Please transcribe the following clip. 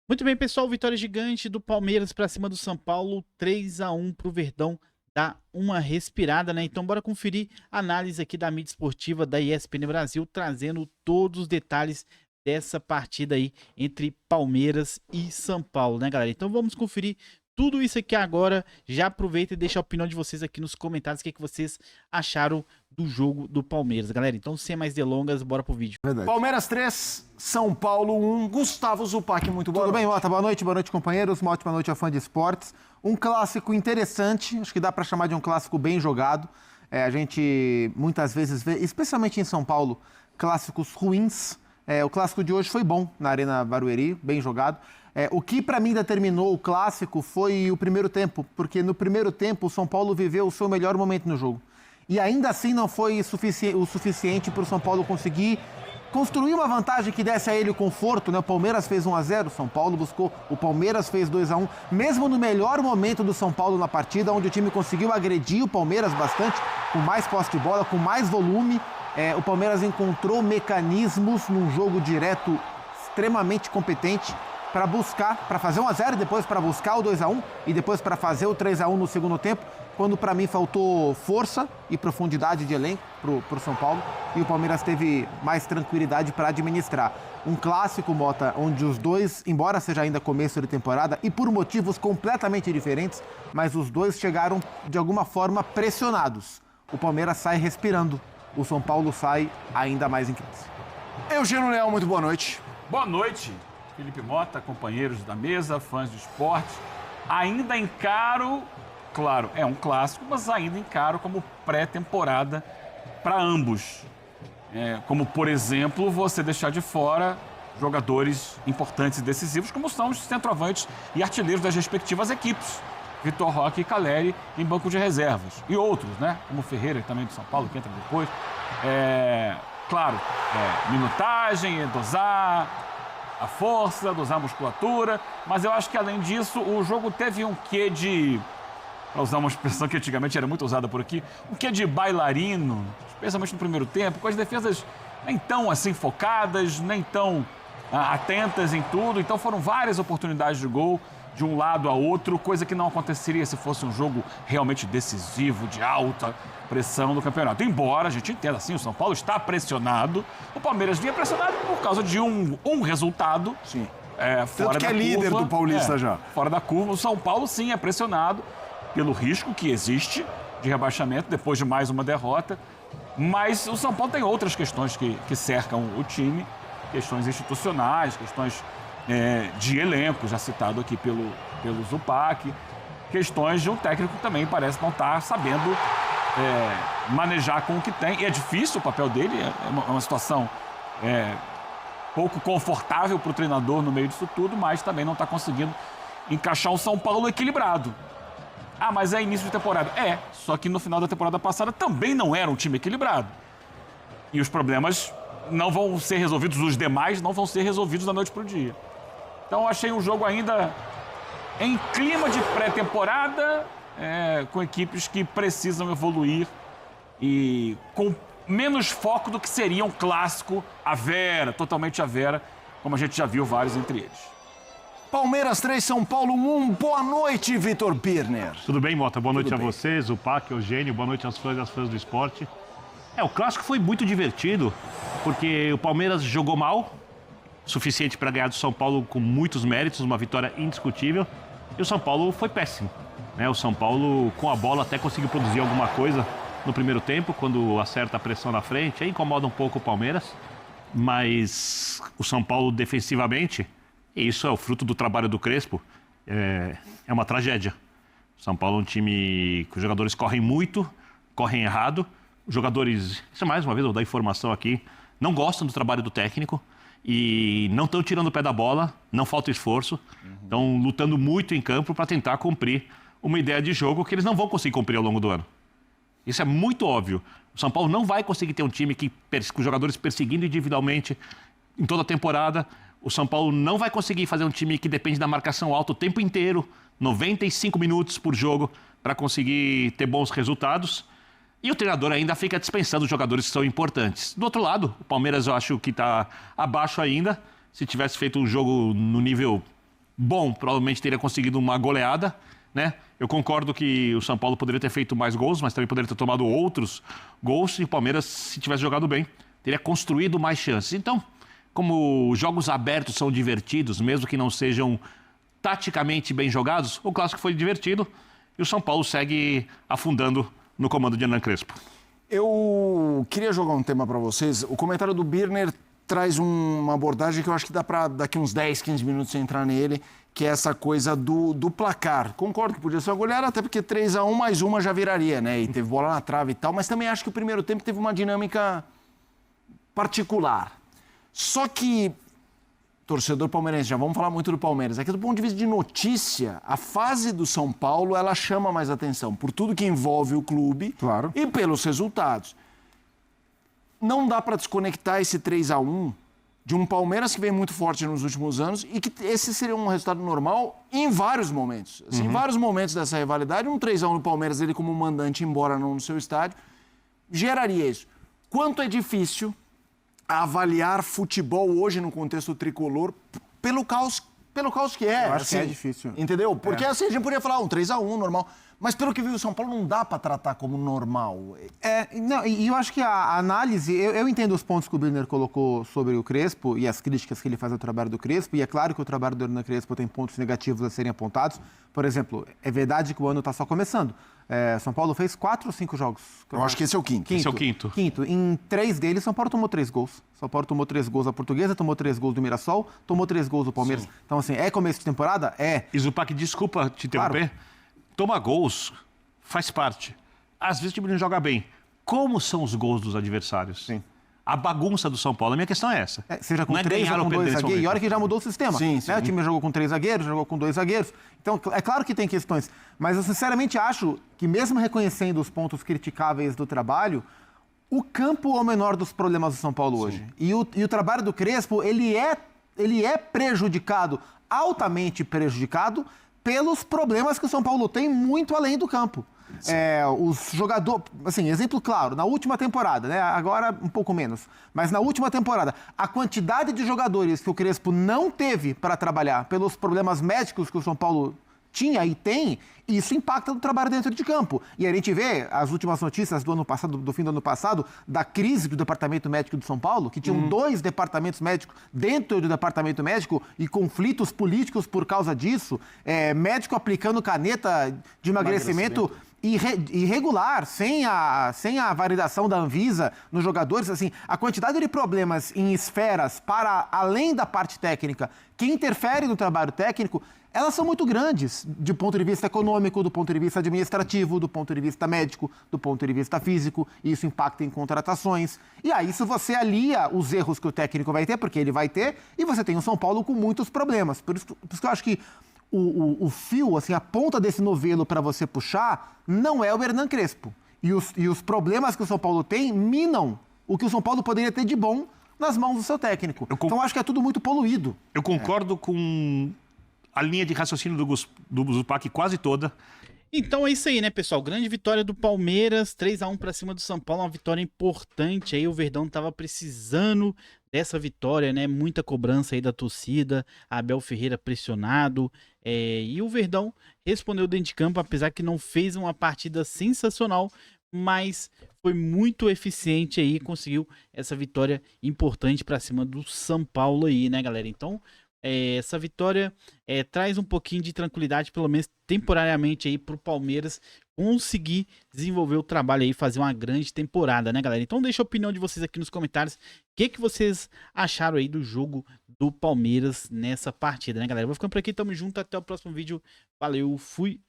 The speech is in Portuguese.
Muito bem, pessoal. Vitória gigante do Palmeiras para cima do São Paulo, 3-1 para o Verdão. Dá uma respirada, né? Então, bora conferir a análise aqui da mídia esportiva da ESPN Brasil, trazendo todos os detalhes dessa partida aí entre Palmeiras e São Paulo, né, galera? Então, vamos conferir tudo isso aqui agora. Já aproveita e deixa a opinião de vocês aqui nos comentários. O que vocês acharam do jogo do Palmeiras, galera? Então, sem mais delongas, bora pro vídeo. Verdade. Palmeiras 3, São Paulo 1. Gustavo Zupac, muito boa Tudo noite. bem, Mota? Boa noite, companheiros. Uma ótima noite a fã de esportes. Um clássico interessante, acho que dá para chamar de um clássico bem jogado. A gente muitas vezes vê, especialmente em São Paulo, clássicos ruins. O clássico de hoje foi bom na Arena Barueri, bem jogado. O que para mim determinou o clássico foi o primeiro tempo, porque no primeiro tempo o São Paulo viveu o seu melhor momento no jogo. E ainda assim não foi o suficiente para o São Paulo conseguir construir uma vantagem que desse a ele o conforto, né? O Palmeiras fez 1-0, o São Paulo buscou, o Palmeiras fez 2-1. Mesmo no melhor momento do São Paulo na partida, onde o time conseguiu agredir o Palmeiras bastante, com mais posse de bola, com mais volume, o Palmeiras encontrou mecanismos num jogo direto extremamente competente para buscar, para fazer 1-0 e depois para buscar o 2-1 e depois para fazer o 3-1 no segundo tempo, quando para mim faltou força e profundidade de elenco para o São Paulo e o Palmeiras teve mais tranquilidade para administrar. Um clássico, Mota, onde os dois, embora seja ainda começo de temporada e por motivos completamente diferentes, mas os dois chegaram de alguma forma pressionados. O Palmeiras sai respirando, o São Paulo sai ainda mais em crise. Eugênio Leal, muito boa noite. Boa noite, Felipe Mota, companheiros da mesa, fãs de esporte. Ainda encaro, claro, é um clássico, mas ainda encaro como pré-temporada para ambos. Como, por exemplo, você deixar de fora jogadores importantes e decisivos, como são os centroavantes e artilheiros das respectivas equipes. Vitor Roque e Caleri em banco de reservas. E outros, né? Como Ferreira, também do São Paulo, que entra depois. Claro, minutagem, dosar a força, dosar a musculatura, mas eu acho que além disso o jogo teve um quê de, para usar uma expressão que antigamente era muito usada por aqui, um quê de bailarino, especialmente no primeiro tempo, com as defesas nem tão assim focadas, nem tão atentas em tudo, então foram várias oportunidades de gol de um lado a outro, coisa que não aconteceria se fosse um jogo realmente decisivo, de alta pressão do campeonato. Embora a gente entenda assim, o São Paulo está pressionado, o Palmeiras vinha pressionado por causa de um resultado. Sim. Fora Tanto que da é líder curva, do Paulista já. Fora da curva, o São Paulo sim é pressionado pelo risco que existe de rebaixamento depois de mais uma derrota, mas o São Paulo tem outras questões que cercam o time, questões institucionais, questões de elenco, já citado aqui pelo Zupac, questões de um técnico que também parece não estar sabendo manejar com o que tem, e é difícil o papel dele, é uma situação pouco confortável para o treinador no meio disso tudo, mas também não está conseguindo encaixar um São Paulo equilibrado. Ah, mas é início de temporada. Só que no final da temporada passada também não era um time equilibrado. E os problemas não vão ser resolvidos, os demais não vão ser resolvidos da noite para o dia. Então eu achei um jogo ainda em clima de pré-temporada, com equipes que precisam evoluir e com menos foco do que seria um clássico totalmente à vera, como a gente já viu vários entre eles. Palmeiras 3, São Paulo 1. Boa noite, Vitor Birner. Tudo bem, Mota? Boa noite Tudo a bem. vocês, o Pac, o Eugênio, boa noite às fãs e às fãs do esporte. O clássico foi muito divertido, porque o Palmeiras jogou mal, suficiente para ganhar do São Paulo com muitos méritos, uma vitória indiscutível, e o São Paulo foi péssimo. O São Paulo, com a bola, até conseguiu produzir alguma coisa no primeiro tempo, quando acerta a pressão na frente, aí incomoda um pouco o Palmeiras, mas o São Paulo defensivamente, e isso é o fruto do trabalho do Crespo, é uma tragédia. O São Paulo é um time que os jogadores correm muito, correm errado, os jogadores, isso mais uma vez, eu vou dar informação aqui, não gostam do trabalho do técnico e não estão tirando o pé da bola, não falta esforço, estão lutando muito em campo para tentar cumprir uma ideia de jogo que eles não vão conseguir cumprir ao longo do ano. Isso é muito óbvio. O São Paulo não vai conseguir ter um time com os jogadores perseguindo individualmente em toda a temporada. O São Paulo não vai conseguir fazer um time que depende da marcação alta o tempo inteiro, 95 minutos por jogo, para conseguir ter bons resultados. E o treinador ainda fica dispensando os jogadores que são importantes. Do outro lado, o Palmeiras eu acho que está abaixo ainda. Se tivesse feito um jogo no nível bom, provavelmente teria conseguido uma goleada, né? Eu concordo que o São Paulo poderia ter feito mais gols, mas também poderia ter tomado outros gols. E o Palmeiras, se tivesse jogado bem, teria construído mais chances. Então, como jogos abertos são divertidos, mesmo que não sejam taticamente bem jogados, o clássico foi divertido e o São Paulo segue afundando no comando de Hernan Crespo. Eu queria jogar um tema para vocês. O comentário do Birner traz uma abordagem que eu acho que dá para daqui uns 10, 15 minutos entrar nele, que é essa coisa do placar. Concordo que podia ser uma goleada, até porque 3-1 mais uma já viraria, né? E teve bola na trave e tal, mas também acho que o primeiro tempo teve uma dinâmica particular. Só que, torcedor palmeirense, já vamos falar muito do Palmeiras, aqui do ponto de vista de notícia, a fase do São Paulo, ela chama mais atenção, por tudo que envolve o clube, Claro, e pelos resultados. Não dá para desconectar esse 3-1 de um Palmeiras que vem muito forte nos últimos anos e que esse seria um resultado normal em vários momentos. Assim, em vários momentos dessa rivalidade, um 3-1 no Palmeiras, ele como mandante, embora não no seu estádio, geraria isso. Quanto é difícil avaliar futebol hoje no contexto tricolor pelo caos que é. eu acho assim, que é difícil. Entendeu? Porque assim, a gente poderia falar um 3-1 normal, mas pelo que viu o São Paulo não dá para tratar como normal. Não, e eu acho que a análise, eu entendo os pontos que o Birner colocou sobre o Crespo e as críticas que ele faz ao trabalho do Crespo, e é claro que o trabalho do Hernan Crespo tem pontos negativos a serem apontados. Por exemplo, é verdade que o ano está só começando. São Paulo fez 4 ou 5 jogos? Eu acho que esse é o quinto. Esse é o quinto. Em 3 deles, São Paulo tomou 3 gols. São Paulo tomou 3 gols da Portuguesa, tomou 3 gols do Mirassol, tomou 3 gols do Palmeiras. Sim. Então, assim, é começo de temporada? É. E Zupac, desculpa te interromper, toma gols, faz parte. Às vezes o time não joga bem. Como são os gols dos adversários? Sim. A bagunça do São Paulo, a minha questão é essa. Seja com Não é 3 ganhar ou ou com 2 perder nesse zagueiros. E momento. olha que já mudou o sistema. Sim, Né? sim. O time jogou com 3 zagueiros, jogou com 2 zagueiros. Então, é claro que tem questões. Mas eu sinceramente acho que mesmo reconhecendo os pontos criticáveis do trabalho, o campo é o menor dos problemas do São Paulo hoje. E o trabalho do Crespo, ele é prejudicado, altamente prejudicado, pelos problemas que o São Paulo tem muito além do campo. Os jogadores, assim, exemplo claro, na última temporada, né? Agora um pouco menos, mas na última temporada, a quantidade de jogadores que o Crespo não teve para trabalhar pelos problemas médicos que o São Paulo tinha e tem, isso impacta no trabalho dentro de campo. E a gente vê as últimas notícias do ano passado, do fim do ano passado, da crise do departamento médico de São Paulo, que tinham 2 departamentos médicos dentro do departamento médico e conflitos políticos por causa disso, médico aplicando caneta de emagrecimento irregular, sem a validação da Anvisa nos jogadores. Assim, a quantidade de problemas em esferas para além da parte técnica que interferem no trabalho técnico, elas são muito grandes, do ponto de vista econômico, do ponto de vista administrativo, do ponto de vista médico, do ponto de vista físico, e isso impacta em contratações. E aí, se você alia os erros que o técnico vai ter, porque ele vai ter, e você tem o São Paulo com muitos problemas. Por isso que eu acho que o fio, assim, a ponta desse novelo para você puxar, não é o Hernan Crespo. E os problemas que o São Paulo tem minam o que o São Paulo poderia ter de bom nas mãos do seu técnico. Então, eu acho que é tudo muito poluído. Eu concordo com a linha de raciocínio do Zupac quase toda. Então é isso aí, né, pessoal? Grande vitória do Palmeiras, 3-1 para cima do São Paulo, uma vitória importante aí. O Verdão tava precisando dessa vitória, né? Muita cobrança aí da torcida, Abel Ferreira pressionado, e o Verdão respondeu dentro de campo, apesar que não fez uma partida sensacional, mas foi muito eficiente aí, conseguiu essa vitória importante para cima do São Paulo aí, né, galera? Então, essa vitória traz um pouquinho de tranquilidade, pelo menos temporariamente aí pro Palmeiras conseguir desenvolver o trabalho aí, fazer uma grande temporada, né, galera? Então deixa a opinião de vocês aqui nos comentários, o que vocês acharam aí do jogo do Palmeiras nessa partida, né, galera? Vou ficando por aqui, tamo junto, até o próximo vídeo, valeu, fui!